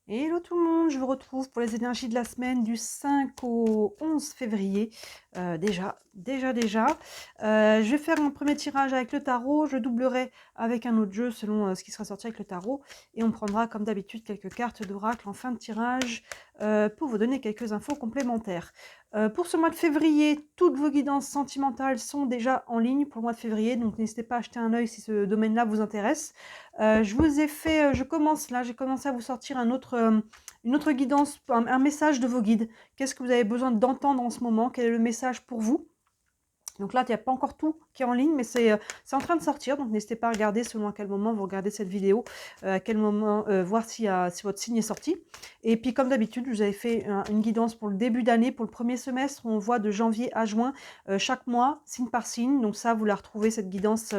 Hello tout le monde, je vous retrouve pour les énergies de la semaine du 5 au 11 février. Déjà. Je vais faire un premier tirage avec le tarot, je doublerai avec un autre jeu selon ce qui sera sorti avec le tarot. Et on prendra comme d'habitude quelques cartes d'oracle en fin de tirage pour vous donner quelques infos complémentaires. Pour ce mois de février, toutes vos guidances sentimentales sont déjà en ligne pour le mois de février, donc n'hésitez pas à jeter un œil si ce domaine-là vous intéresse. Je vous ai fait, je commence là, j'ai commencé à vous sortir une autre guidance, un message de vos guides. Qu'est-ce que vous avez besoin d'entendre en ce moment? Quel est le message pour vous? Donc là, il n'y a pas encore tout qui est en ligne, mais c'est en train de sortir. Donc n'hésitez pas à regarder selon à quel moment vous regardez cette vidéo, à quel moment, voir si votre signe est sorti. Et puis comme d'habitude, je vous avais fait une guidance pour le début d'année, pour le premier semestre, où on voit de janvier à juin, chaque mois, signe par signe. Donc ça, vous la retrouvez, cette guidance,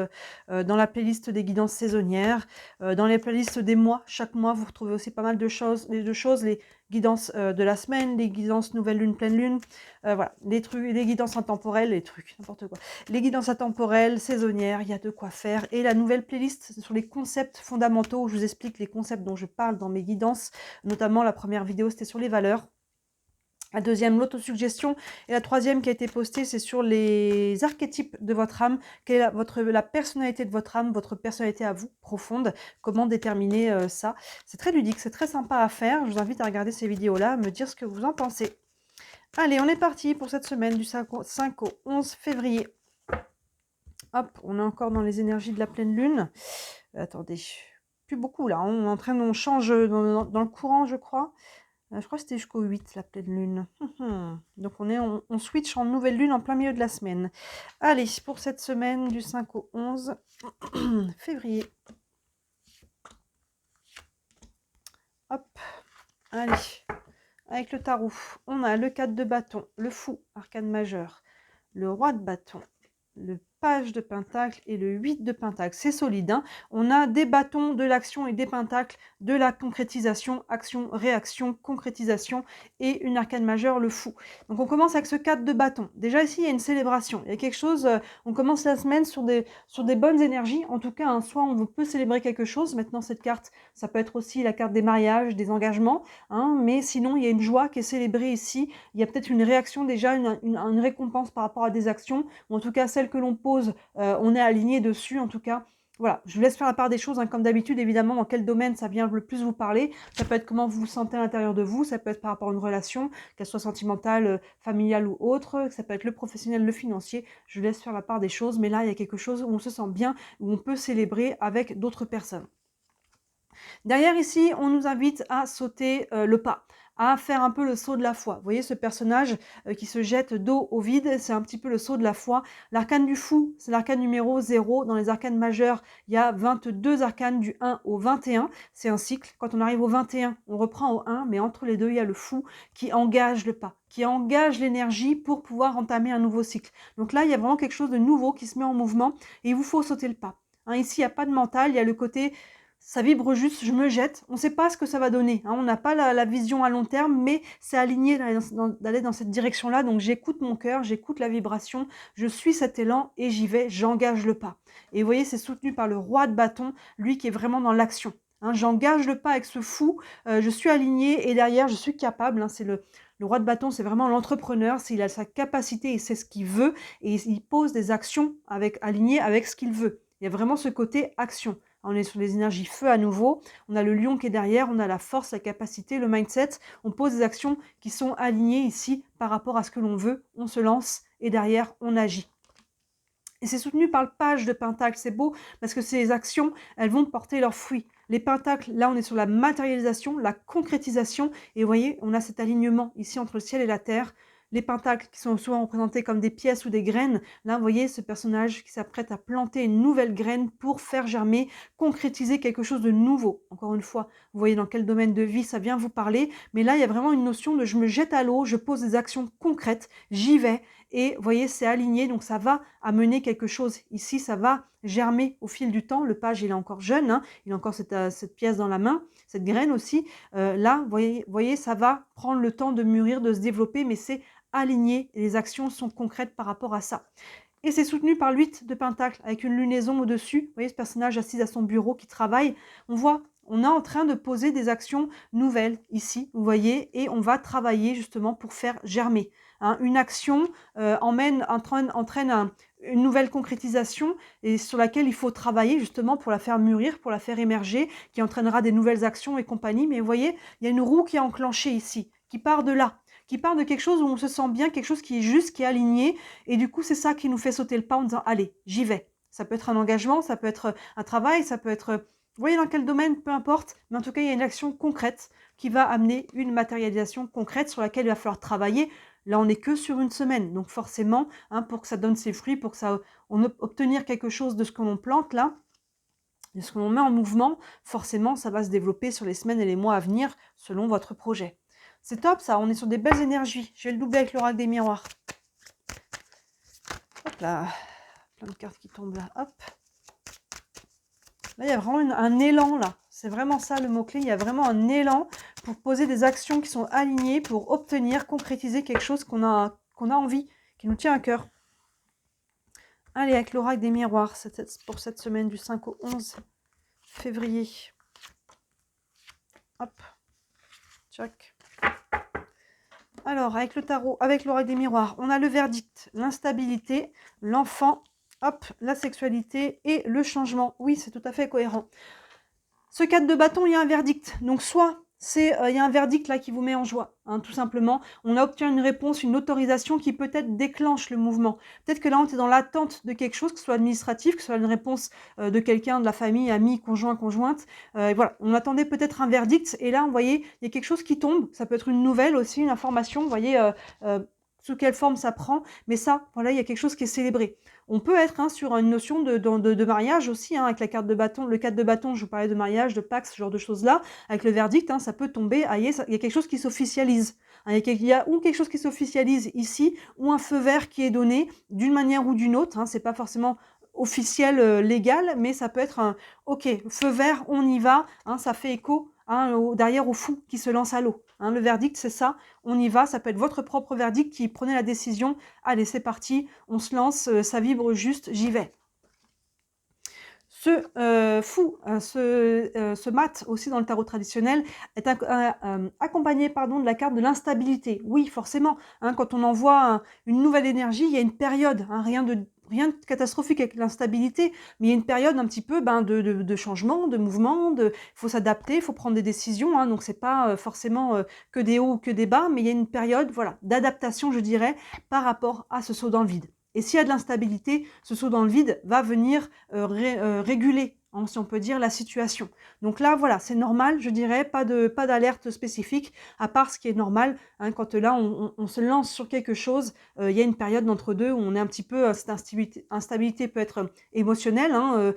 dans la playlist des guidances saisonnières. Dans les playlists des mois, chaque mois, vous retrouvez aussi pas mal de choses, les guidances de la semaine, les guidances nouvelle lune, pleine lune. Voilà, les trucs, les guidances intemporelles, les trucs, n'importe quoi. Les guidances intemporelles, saisonnières, il y a de quoi faire. Et la nouvelle playlist sur les concepts fondamentaux, où je vous explique les concepts dont je parle dans mes guidances. Notamment, la première vidéo, c'était sur les valeurs. La deuxième, l'autosuggestion. Et la troisième qui a été postée, c'est sur les archétypes de votre âme. Quelle est la personnalité de votre âme, votre personnalité à vous, profonde. Comment déterminer ça. C'est très ludique, c'est très sympa à faire. Je vous invite à regarder ces vidéos-là, à me dire ce que vous en pensez. Allez, on est parti pour cette semaine du 5 au 11 février. Hop, on est encore dans les énergies de la pleine lune. Attendez, plus beaucoup là, on change dans le courant, je crois. Je crois que c'était jusqu'au 8, la pleine lune. Donc on switch en nouvelle lune en plein milieu de la semaine. Allez, pour cette semaine du 5 au 11 février. Hop, allez. Avec le tarot, on a le 4 de bâton, le fou, arcane majeur, le roi de bâton, le page de pentacle et le 8 de pentacle. C'est solide, hein. On a des bâtons, de l'action et des pentacles, de la concrétisation, action, réaction, concrétisation et une arcane majeure, le fou. Donc on commence avec ce 4 de bâton. Déjà ici, il y a une célébration. Il y a quelque chose, on commence la semaine sur des bonnes énergies. En tout cas, soit on peut célébrer quelque chose. Maintenant, cette carte, ça peut être aussi la carte des mariages, des engagements. Hein, mais sinon, il y a une joie qui est célébrée ici. Il y a peut-être une réaction déjà, une récompense par rapport à des actions, ou en tout cas celle que l'on pose, on est aligné dessus en tout cas. Voilà, je vous laisse faire la part des choses, hein, comme d'habitude, évidemment, dans quel domaine ça vient le plus vous parler. Ça peut être comment vous vous sentez à l'intérieur de vous, ça peut être par rapport à une relation, qu'elle soit sentimentale, familiale ou autre, ça peut être le professionnel, le financier. Je vous laisse faire la part des choses, mais là, il y a quelque chose où on se sent bien, où on peut célébrer avec d'autres personnes. Derrière ici, on nous invite à sauter le pas, à faire un peu le saut de la foi. Vous voyez ce personnage qui se jette dos au vide, c'est un petit peu le saut de la foi. L'arcane du fou, c'est l'arcane numéro 0. Dans les arcanes majeures, il y a 22 arcanes du 1 au 21. C'est un cycle. Quand on arrive au 21, on reprend au 1, mais entre les deux, il y a le fou qui engage le pas, qui engage l'énergie pour pouvoir entamer un nouveau cycle. Donc là, il y a vraiment quelque chose de nouveau qui se met en mouvement et il vous faut sauter le pas. Hein, ici, il n'y a pas de mental, il y a le côté ça vibre juste, je me jette. On ne sait pas ce que ça va donner. Hein. On n'a pas la vision à long terme, mais c'est aligné d'aller dans cette direction-là. Donc j'écoute mon cœur, j'écoute la vibration, je suis cet élan et j'y vais, j'engage le pas. Et vous voyez, c'est soutenu par le roi de bâton, lui qui est vraiment dans l'action. Hein, j'engage le pas avec ce fou, je suis aligné et derrière, je suis capable. Hein, c'est le roi de bâton, c'est vraiment l'entrepreneur, il a sa capacité, il sait ce qu'il veut et il pose des actions alignées avec ce qu'il veut. Il y a vraiment ce côté action. On est sur les énergies feu à nouveau. On a le lion qui est derrière, on a la force, la capacité, le mindset. On pose des actions qui sont alignées ici par rapport à ce que l'on veut. On se lance et derrière, on agit. Et c'est soutenu par le page de pentacle. C'est beau parce que ces actions, elles vont porter leurs fruits. Les pentacles, là, on est sur la matérialisation, la concrétisation. Et vous voyez, on a cet alignement ici entre le ciel et la terre. Les pentacles qui sont souvent représentés comme des pièces ou des graines. Là, vous voyez ce personnage qui s'apprête à planter une nouvelle graine pour faire germer, concrétiser quelque chose de nouveau. Encore une fois, vous voyez dans quel domaine de vie ça vient vous parler. Mais là, il y a vraiment une notion de je me jette à l'eau, je pose des actions concrètes, j'y vais. Et vous voyez, c'est aligné, donc ça va amener quelque chose. Ici, ça va germer au fil du temps. Le page, il est encore jeune, hein, il a encore cette pièce dans la main, cette graine aussi. Là, vous voyez, ça va prendre le temps de mûrir, de se développer, mais c'est aligné et les actions sont concrètes par rapport à ça. Et c'est soutenu par l'8 de pentacle avec une lunaison au-dessus. Vous voyez ce personnage assis à son bureau qui travaille. On voit On est en train de poser des actions nouvelles ici, vous voyez, et on va travailler justement pour faire germer. Hein. Une action entraîne une nouvelle concrétisation et sur laquelle il faut travailler justement pour la faire mûrir, pour la faire émerger, qui entraînera des nouvelles actions et compagnie. Mais vous voyez, il y a une roue qui est enclenchée ici, qui part de là, qui part de quelque chose où on se sent bien, quelque chose qui est juste, qui est aligné. Et du coup, c'est ça qui nous fait sauter le pas en disant « Allez, j'y vais ». Ça peut être un engagement, ça peut être un travail, ça peut être, vous voyez dans quel domaine, peu importe. Mais en tout cas, il y a une action concrète qui va amener une matérialisation concrète sur laquelle il va falloir travailler. Là, on n'est que sur une semaine. Donc forcément, hein, pour que ça donne ses fruits, pour que on obtenir quelque chose de ce que l'on plante là, de ce que l'on met en mouvement, forcément, ça va se développer sur les semaines et les mois à venir selon votre projet. C'est top ça, on est sur des belles énergies. Je vais le doubler avec l'oracle des miroirs. Hop là, plein de cartes qui tombent là, hop. Là, il y a vraiment un élan là. C'est vraiment ça le mot-clé. Il y a vraiment un élan pour poser des actions qui sont alignées pour obtenir, concrétiser quelque chose qu'on a envie, qui nous tient à cœur. Allez, avec l'oracle des miroirs, pour cette semaine du 5 au 11 février. Hop. Tchac. Alors, avec le tarot, avec l'oracle des miroirs, on a le verdict, l'instabilité, l'enfant, hop, la sexualité et le changement. Oui, c'est tout à fait cohérent. Ce 4 de bâton, il y a un verdict. Donc, soit il y a un verdict là qui vous met en joie, hein, tout simplement. On a obtenu une réponse, une autorisation qui peut-être déclenche le mouvement. Peut-être que là, on est dans l'attente de quelque chose, que ce soit administratif, que ce soit une réponse de quelqu'un, de la famille, ami, conjoint, conjointe. Voilà, on attendait peut-être un verdict. Et là, vous voyez, il y a quelque chose qui tombe. Ça peut être une nouvelle aussi, une information. Vous voyez, sous quelle forme ça prend. Mais ça, voilà, il y a quelque chose qui est célébré. On peut être hein, sur une notion de mariage aussi, hein, avec la carte de bâton. Le 4 de bâton, je vous parlais de mariage, de Pax, ce genre de choses-là. Avec le verdict, hein, ça peut tomber. Il y a quelque chose qui s'officialise. Hein, il y a ou quelque chose qui s'officialise ici, ou un feu vert qui est donné d'une manière ou d'une autre. Hein, c'est pas forcément officiel, légal, mais ça peut être un « Ok, feu vert, on y va hein, ». Ça fait écho hein, derrière au fou qui se lance à l'eau. Hein, le verdict, c'est ça, on y va, ça peut être votre propre verdict qui prenait la décision, allez, c'est parti, on se lance, ça vibre juste, j'y vais. Ce ce mat aussi dans le tarot traditionnel est accompagné de la carte de l'instabilité. Oui, forcément, hein, quand on envoie une nouvelle énergie, il y a une période, hein, rien de catastrophique avec l'instabilité, mais il y a une période un petit peu de changement, de mouvement, il faut s'adapter, il faut prendre des décisions, hein, donc c'est pas forcément que des hauts ou que des bas, mais il y a une période voilà, d'adaptation, je dirais, par rapport à ce saut dans le vide. Et s'il y a de l'instabilité, ce saut dans le vide va venir réguler, hein, si on peut dire, la situation. Donc là, voilà, c'est normal, je dirais, pas d'alerte spécifique, à part ce qui est normal, hein, quand là, on se lance sur quelque chose, il y a une période d'entre deux où on est un petit peu, cette instabilité peut être émotionnelle, hein,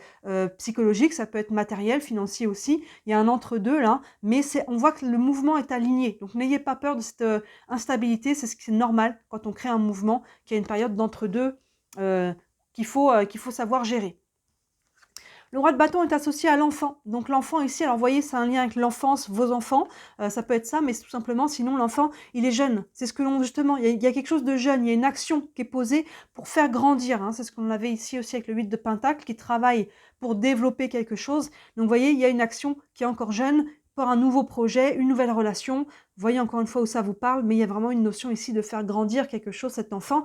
psychologique, ça peut être matériel, financier aussi, il y a un entre-deux là, mais on voit que le mouvement est aligné, donc n'ayez pas peur de cette instabilité, c'est ce qui est normal quand on crée un mouvement, qu'il y a une période d'entre-deux qu'il faut savoir gérer. Le roi de bâton est associé à l'enfant. Donc l'enfant ici, alors vous voyez, c'est un lien avec l'enfance, vos enfants. Ça peut être ça, mais tout simplement, sinon l'enfant, il est jeune. C'est ce que l'on, justement, il y a quelque chose de jeune, il y a une action qui est posée pour faire grandir. Hein. C'est ce qu'on avait ici aussi avec le 8 de Pentacle, qui travaille pour développer quelque chose. Donc vous voyez, il y a une action qui est encore jeune, pour un nouveau projet, une nouvelle relation. Vous voyez encore une fois où ça vous parle, mais il y a vraiment une notion ici de faire grandir quelque chose, cet enfant.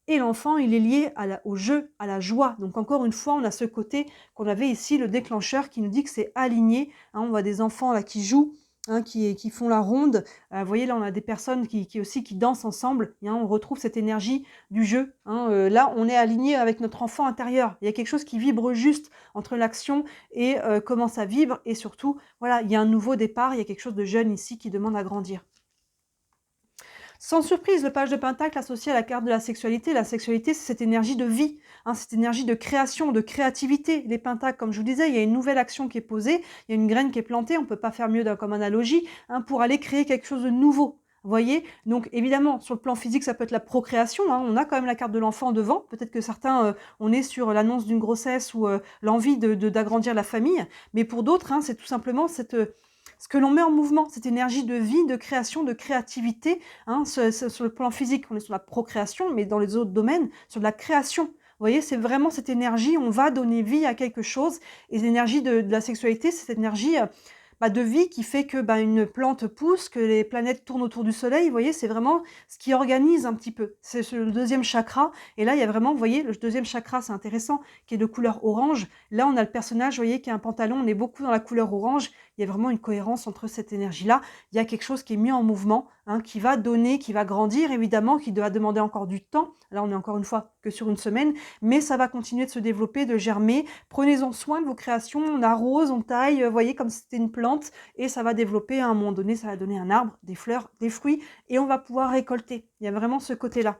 Et l'enfant, il est lié au jeu, à la joie. Donc encore une fois, on a ce côté qu'on avait ici, le déclencheur, qui nous dit que c'est aligné. Hein, on voit des enfants là qui jouent, hein, qui font la ronde. Vous voyez, là, on a des personnes qui dansent ensemble. Hein, on retrouve cette énergie du jeu. Hein, là, on est aligné avec notre enfant intérieur. Il y a quelque chose qui vibre juste entre l'action et comment ça vibre. Et surtout, voilà, il y a un nouveau départ. Il y a quelque chose de jeune ici qui demande à grandir. Sans surprise, le page de Pentacle associé à la carte de la sexualité, c'est cette énergie de vie, hein, cette énergie de création, de créativité. Les pentacles, comme je vous disais, il y a une nouvelle action qui est posée, il y a une graine qui est plantée, on ne peut pas faire mieux comme analogie, hein, pour aller créer quelque chose de nouveau. Vous voyez, donc évidemment, sur le plan physique, ça peut être la procréation, hein, on a quand même la carte de l'enfant devant, peut-être que certains, on est sur l'annonce d'une grossesse ou l'envie d'agrandir la famille, mais pour d'autres, hein, c'est tout simplement ce que l'on met en mouvement, cette énergie de vie, de création, de créativité, hein, sur le plan physique, on est sur la procréation, mais dans les autres domaines, sur de la création. Vous voyez, c'est vraiment cette énergie, on va donner vie à quelque chose, et l'énergie de la sexualité, c'est cette énergie de vie qui fait que une plante pousse, que les planètes tournent autour du soleil. Vous voyez, c'est vraiment ce qui organise un petit peu. C'est le deuxième chakra. Et là, il y a vraiment, vous voyez, le deuxième chakra, c'est intéressant, qui est de couleur orange. Là, on a le personnage, vous voyez, qui a un pantalon. On est beaucoup dans la couleur orange. Il y a vraiment une cohérence entre cette énergie-là. Il y a quelque chose qui est mis en mouvement, hein, qui va donner, qui va grandir, évidemment, qui doit demander encore du temps. Là, on est encore une fois que sur une semaine, mais ça va continuer de se développer, de germer. Prenez-en soin de vos créations. On arrose, on taille, vous voyez, comme si c'était une plante, et ça va développer. À un moment donné, ça va donner un arbre, des fleurs, des fruits, et on va pouvoir récolter. Il y a vraiment ce côté-là.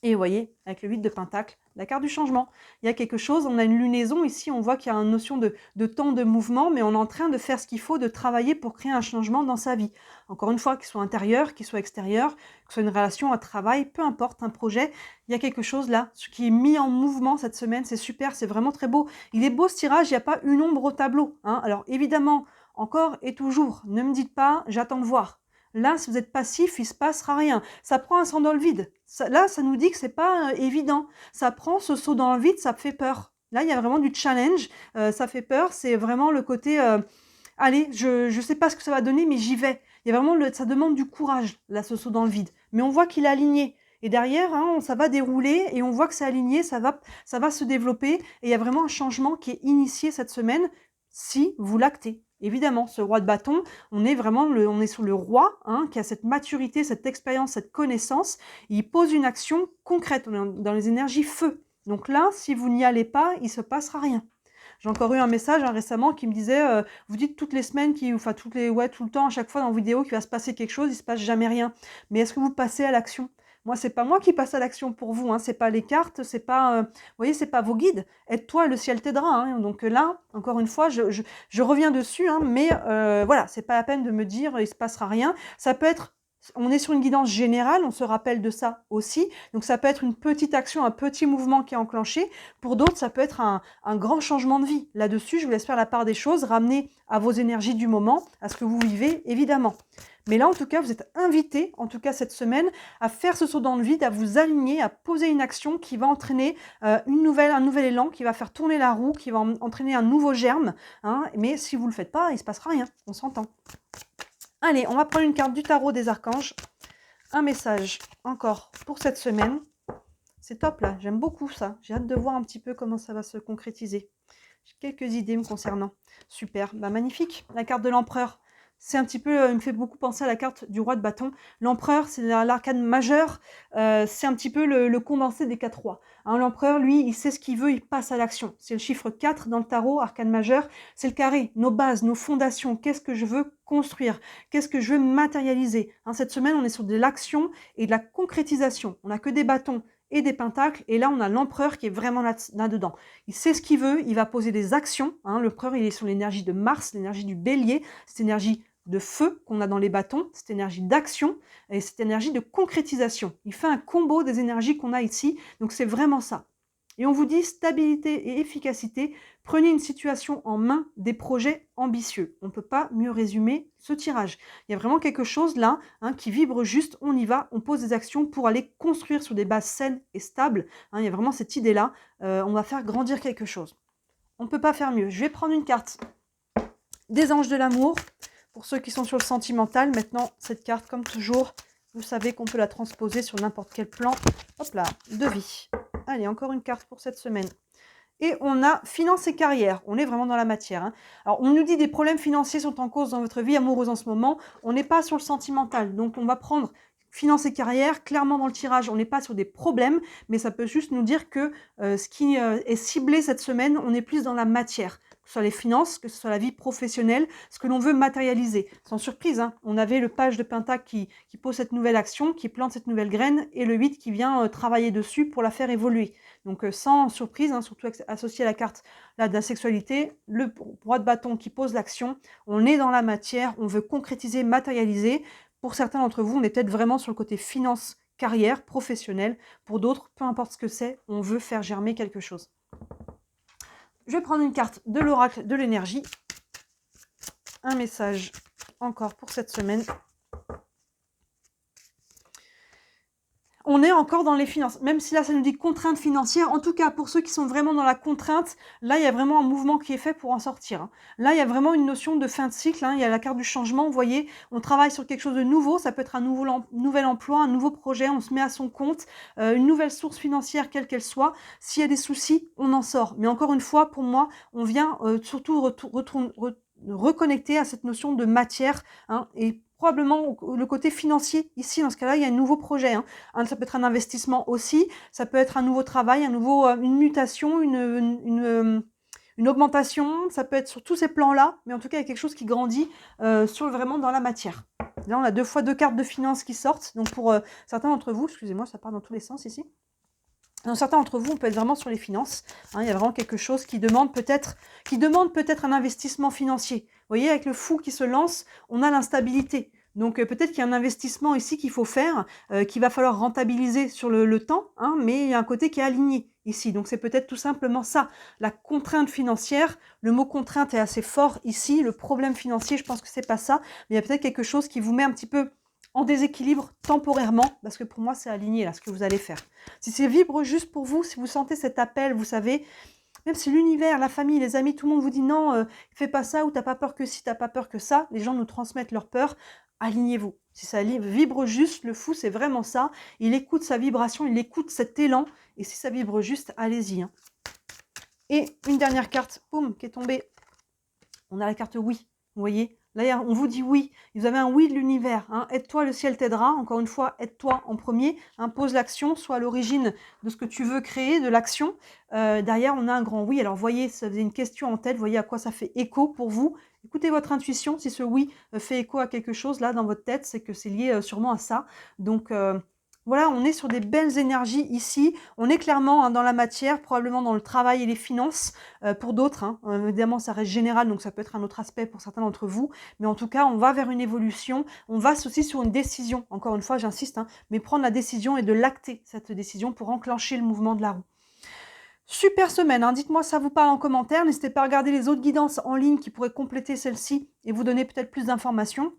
Et vous voyez, avec le 8 de Pentacle, la carte du changement. Il y a quelque chose, on a une lunaison ici, on voit qu'il y a une notion de temps, de mouvement, mais on est en train de faire ce qu'il faut, de travailler pour créer un changement dans sa vie. Encore une fois, qu'il soit intérieur, qu'il soit extérieur, que ce soit une relation, un travail, peu importe, un projet, il y a quelque chose là, ce qui est mis en mouvement cette semaine, c'est super, c'est vraiment très beau. Il est beau ce tirage, il n'y a pas une ombre au tableau, hein. Alors évidemment, encore et toujours, ne me dites pas, j'attends de voir. Là, si vous êtes passif, il ne se passera rien. Ça prend un saut dans le vide. Là, ça nous dit que ce n'est pas évident. Ça prend ce saut dans le vide, ça fait peur. Là, il y a vraiment du challenge. Ça fait peur. C'est vraiment le côté, allez, je ne sais pas ce que ça va donner, mais j'y vais. Il y a vraiment ça demande du courage, là, ce saut dans le vide. Mais on voit qu'il est aligné. Et derrière, hein, ça va dérouler et on voit que c'est aligné, ça va se développer. Et il y a vraiment un changement qui est initié cette semaine si vous l'actez. Évidemment, ce roi de bâton, on est sur le roi, hein, qui a cette maturité, cette expérience, cette connaissance. Il pose une action concrète, on est dans les énergies feu. Donc là, si vous n'y allez pas, il ne se passera rien. J'ai encore eu un message récemment qui me disait vous dites toutes les semaines, tout le temps, à chaque fois dans vos vidéos qu'il va se passer quelque chose, il ne se passe jamais rien. Mais est-ce que vous passez à l'action? Moi, c'est pas moi qui passe à l'action pour vous, hein. C'est pas les cartes, c'est pas, vous voyez, c'est pas vos guides. Aide-toi, le ciel t'aidera, hein. Donc là, encore une fois, je reviens dessus, hein, mais voilà, c'est pas la peine de me dire il se passera rien. Ça peut être, on est sur une guidance générale, on se rappelle de ça aussi. Donc ça peut être une petite action, un petit mouvement qui est enclenché. Pour d'autres, ça peut être un grand changement de vie. Là-dessus, je vous laisse faire la part des choses, ramener à vos énergies du moment, à ce que vous vivez, évidemment. Mais là, en tout cas, vous êtes invité, en tout cas cette semaine, à faire ce saut dans le vide, à vous aligner, à poser une action qui va entraîner un nouvel élan, qui va faire tourner la roue, qui va entraîner un nouveau germe, hein. Mais si vous ne le faites pas, il ne se passera rien, on s'entend. Allez, on va prendre une carte du tarot des archanges. Un message encore pour cette semaine. C'est top là, j'aime beaucoup ça. J'ai hâte de voir un petit peu comment ça va se concrétiser. J'ai quelques idées me concernant. Super, magnifique. La carte de l'empereur. C'est un petit peu, il me fait beaucoup penser à la carte du roi de bâton. L'empereur, c'est l'arcane majeur. C'est un petit peu le condensé des 4 rois. Hein, l'empereur, lui, il sait ce qu'il veut, il passe à l'action. C'est le chiffre 4 dans le tarot, arcane majeur. C'est le carré, nos bases, nos fondations. Qu'est-ce que je veux construire? Qu'est-ce que je veux matérialiser? Hein, cette semaine, on est sur de l'action et de la concrétisation. On n'a que des bâtons et des pentacles. Et là, on a l'empereur qui est vraiment là-dedans. Il sait ce qu'il veut, il va poser des actions. Hein, l'empereur, il est sur l'énergie de Mars, l'énergie du bélier, cette énergie de feu qu'on a dans les bâtons, cette énergie d'action et cette énergie de concrétisation. Il fait un combo des énergies qu'on a ici, donc c'est vraiment ça. Et on vous dit stabilité et efficacité, prenez une situation en main, des projets ambitieux. On ne peut pas mieux résumer ce tirage. Il y a vraiment quelque chose là, hein, qui vibre juste, on y va, on pose des actions pour aller construire sur des bases saines et stables. Hein, il y a vraiment cette idée-là, on va faire grandir quelque chose. On ne peut pas faire mieux. Je vais prendre une carte des anges de l'amour. Pour ceux qui sont sur le sentimental, maintenant, cette carte, comme toujours, vous savez qu'on peut la transposer sur n'importe quel plan, hop là, de vie. Allez, encore une carte pour cette semaine. Et on a finance et carrière. On est vraiment dans la matière, hein. Alors, on nous dit des problèmes financiers sont en cause dans votre vie amoureuse en ce moment. On n'est pas sur le sentimental. Donc, on va prendre finance et carrière. Clairement, dans le tirage, on n'est pas sur des problèmes, mais ça peut juste nous dire que ce qui est ciblé cette semaine, on est plus dans la matière. Que ce soit les finances, que ce soit la vie professionnelle, ce que l'on veut matérialiser. Sans surprise, hein, on avait le page de Pentacle qui pose cette nouvelle action, qui plante cette nouvelle graine, et le 8 qui vient travailler dessus pour la faire évoluer. Donc sans surprise, hein, surtout associé à la carte là, de la sexualité, le roi de bâton qui pose l'action, on est dans la matière, on veut concrétiser, matérialiser. Pour certains d'entre vous, on est peut-être vraiment sur le côté finance, carrière, professionnelle. Pour d'autres, peu importe ce que c'est, on veut faire germer quelque chose. Je vais prendre une carte de l'oracle de l'énergie. Un message encore pour cette semaine. on est encore dans les finances. Même si là, ça nous dit contrainte financière, en tout cas, pour ceux qui sont vraiment dans la contrainte, là, il y a vraiment un mouvement qui est fait pour en sortir, hein. Là, il y a vraiment une notion de fin de cycle, hein. Il y a la carte du changement, vous voyez, on travaille sur quelque chose de nouveau, ça peut être un nouvel emploi, un nouveau projet, on se met à son compte, une nouvelle source financière, quelle qu'elle soit. S'il y a des soucis, on en sort. Mais encore une fois, pour moi, on vient surtout reconnecter à cette notion de matière, hein, et probablement le côté financier ici, dans ce cas-là, il y a un nouveau projet, hein. Ça peut être un investissement aussi, ça peut être un nouveau travail, une mutation, une augmentation, ça peut être sur tous ces plans-là, mais en tout cas, il y a quelque chose qui grandit vraiment dans la matière. Là, on a 2 fois 2 cartes de finances qui sortent, donc pour certains d'entre vous, excusez-moi, ça part dans tous les sens ici. Dans certains d'entre vous, on peut être vraiment sur les finances, hein, il y a vraiment quelque chose qui demande peut-être un investissement financier. Vous voyez, avec le fou qui se lance, on a l'instabilité. Donc peut-être qu'il y a un investissement ici qu'il faut faire, qu'il va falloir rentabiliser sur le temps, hein, mais il y a un côté qui est aligné ici. Donc c'est peut-être tout simplement ça, la contrainte financière. Le mot contrainte est assez fort ici. Le problème financier, je pense que c'est pas ça, mais il y a peut-être quelque chose qui vous met un petit peu en déséquilibre temporairement, parce que pour moi, c'est aligné là, ce que vous allez faire. Si c'est vibre juste pour vous, si vous sentez cet appel, vous savez, même si l'univers, la famille, les amis, tout le monde vous dit non, fais pas ça, ou t'as pas peur que si, t'as pas peur que ça, les gens nous transmettent leur peur, alignez-vous. Si ça vibre juste, le fou, c'est vraiment ça. Il écoute sa vibration, il écoute cet élan, et si ça vibre juste, allez-y, hein. Et une dernière carte, boum, qui est tombée. On a la carte oui, vous voyez. Là, on vous dit oui. Vous avez un oui de l'univers, hein. Aide-toi, le ciel t'aidera. Encore une fois, aide-toi en premier. Impose l'action, soit à l'origine de ce que tu veux créer, de l'action. Derrière, on a un grand oui. Alors, voyez, ça faisait une question en tête. Voyez à quoi ça fait écho pour vous. Écoutez votre intuition. Si ce oui fait écho à quelque chose là dans votre tête, c'est que c'est lié sûrement à ça. Donc, voilà, on est sur des belles énergies ici. On est clairement, hein, dans la matière, probablement dans le travail et les finances. Pour d'autres, hein, évidemment, ça reste général, donc ça peut être un autre aspect pour certains d'entre vous. Mais en tout cas, on va vers une évolution. On va aussi sur une décision. Encore une fois, j'insiste, hein, mais prendre la décision et de l'acter, cette décision, pour enclencher le mouvement de la roue. Super semaine, hein. Dites-moi si ça vous parle en commentaire. N'hésitez pas à regarder les autres guidances en ligne qui pourraient compléter celle-ci et vous donner peut-être plus d'informations.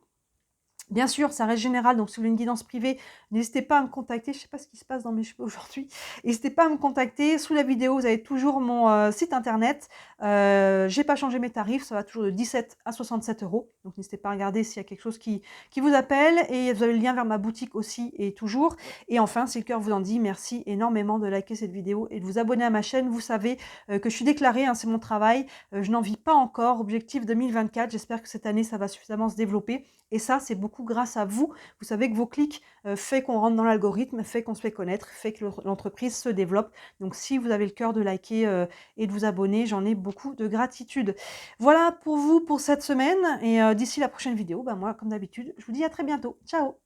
Bien sûr, ça reste général, donc si vous voulez une guidance privée, n'hésitez pas à me contacter. Je ne sais pas ce qui se passe dans mes cheveux aujourd'hui. N'hésitez pas à me contacter. Sous la vidéo, vous avez toujours mon site internet. J'ai pas changé mes tarifs, ça va toujours de 17 à 67 €. Donc n'hésitez pas à regarder s'il y a quelque chose qui vous appelle. Et vous avez le lien vers ma boutique aussi, et toujours. Et enfin, si le cœur vous en dit, merci énormément de liker cette vidéo et de vous abonner à ma chaîne. Vous savez que je suis déclarée, hein, c'est mon travail. Je n'en vis pas encore. Objectif 2024. J'espère que cette année, ça va suffisamment se développer. Et ça, c'est beaucoup grâce à vous. Vous savez que vos clics fait qu'on rentre dans l'algorithme, fait qu'on se fait connaître, fait que l'entreprise se développe. Donc, si vous avez le cœur de liker et de vous abonner, j'en ai beaucoup de gratitude. Voilà pour vous pour cette semaine. Et d'ici la prochaine vidéo, ben moi, comme d'habitude, je vous dis à très bientôt. Ciao!